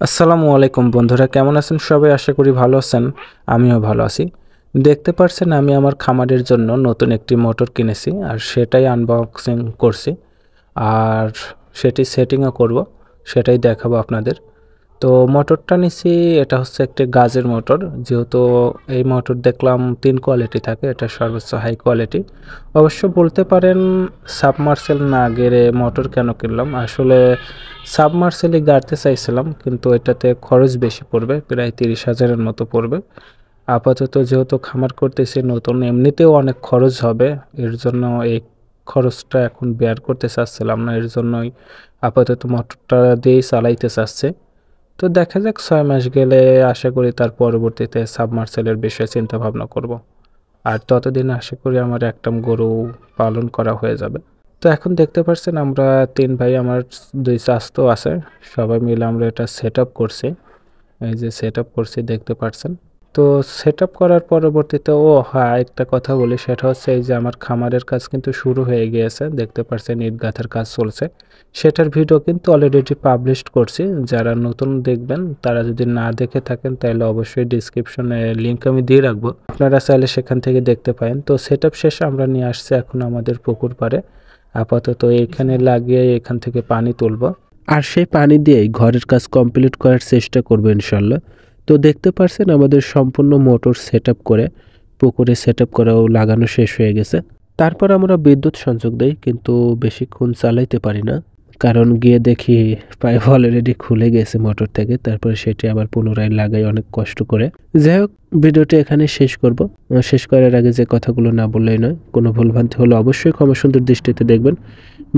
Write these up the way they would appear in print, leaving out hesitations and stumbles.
আসসালামু আলাইকুম বন্ধুরা, কেমন আছেন সবাই? আশা করি ভালো আছেন। আমিও ভালো আছি। দেখতে পারছেন আমি আমার খামারের জন্য নতুন একটি মোটর কিনেছি আর সেটাই আনবক্সিং করছি আর সেটি সেটিংও করব, সেটাই দেখাবো আপনাদের। তো মোটরটা নিছি, এটা হচ্ছে একটি গাজের মোটর। যেহেতু এই মোটর দেখলাম 3 কোয়ালিটি থাকে, এটা সর্বোচ্চ হাই কোয়ালিটি। অবশ্য বলতে পারেন সাবমার্সেল না গেড়ে মোটর কেন কিনলাম? আসলে সাবমার্সেলই গাড়তে চাইছিলাম, কিন্তু এটাতে খরচ বেশি পড়বে, প্রায় 30,000-এর মতো পড়বে। আপাতত যেহেতু খামার করতেছি নতুন, এমনিতেও অনেক খরচ হবে, এর জন্য এই খরচটা এখন বেয়ার করতে চাচ্ছিলাম না, এর জন্যই আপাতত মোটরটা দিয়েই চালাইতে চাচ্ছে। তো দেখা যাক 6 মাস গেলে আশা করি তার পরবর্তীতে সাবমার্সেলের বিষয়ে চিন্তা ভাবনা করব। আর ততদিন আশা করি আমার একটা গরু পালন করা হয়ে যাবে। তো এখন দেখতে পাচ্ছেন আমরা 3 ভাই, আমার 2 চাচতো আছে, সবাই মিলে আমরা এটা সেট আপ করছি। এই যে সেট আপ করছি দেখতে পাচ্ছেন। তো সেট আপ করার পরবর্তীতে হ্যাঁ, একটা কথা বলি, সেটা হচ্ছে এই যে আমার খামারের কাজ কিন্তু শুরু হয়ে গিয়েছে, দেখতে পাচ্ছেন ইট গাঁথার কাজ চলছে। সেটার ভিডিও কিন্তু অলরেডি পাবলিশড করছি। যারা নতুন দেখবেন তারা যদি না দেখে থাকেন তাহলে অবশ্যই ডিসক্রিপশনে লিঙ্ক আমি দিয়ে রাখবো, আপনারা চাইলে সেখান থেকে দেখতে পারেন। তো সেট আপ শেষে আমরা নিয়ে আসছি এখন আমাদের পুকুর পাড়ে। আপাতত এইখানে লাগিয়ে এখান থেকে পানি তুলবো আর সেই পানি দিয়েই ঘরের কাজ কমপ্লিট করার চেষ্টা করবো ইনশাল্লাহ। তো দেখতে পারছেন আমাদের সম্পূর্ণ মোটর সেট আপ করে পুকুরে সেট আপ করাও লাগানো শেষ হয়ে গেছে। তারপর আমরা বিদ্যুৎ সংযোগ দেই, কিন্তু বেশিক্ষণ চালাইতে পারি না, কারণ গিয়ে দেখি পাইপ অলরেডি খুলে গেছে মোটর থেকে। তারপরে সেটি আবার পুনরায় লাগাই অনেক কষ্ট করে। যাই হোক, ভিডিওটি এখানে শেষ করব। শেষ করার আগে যে কথাগুলো না বললেই নয়, কোনো ভুলভ্রান্তি হলে অবশ্যই ক্ষমা সুন্দর দৃষ্টিতে দেখবেন।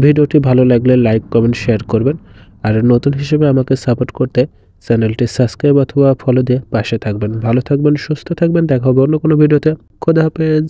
ভিডিওটি ভালো লাগলে লাইক কমেন্ট শেয়ার করবেন। আর নতুন হিসেবে আমাকে সাপোর্ট করতে চ্যানেলটি সাবস্ক্রাইব অথবা ফলো দিয়ে পাশে থাকবেন। ভালো থাকবেন, সুস্থ থাকবেন, দেখা হবে অন্য কোনো ভিডিওতে। খোদা হাফেজ।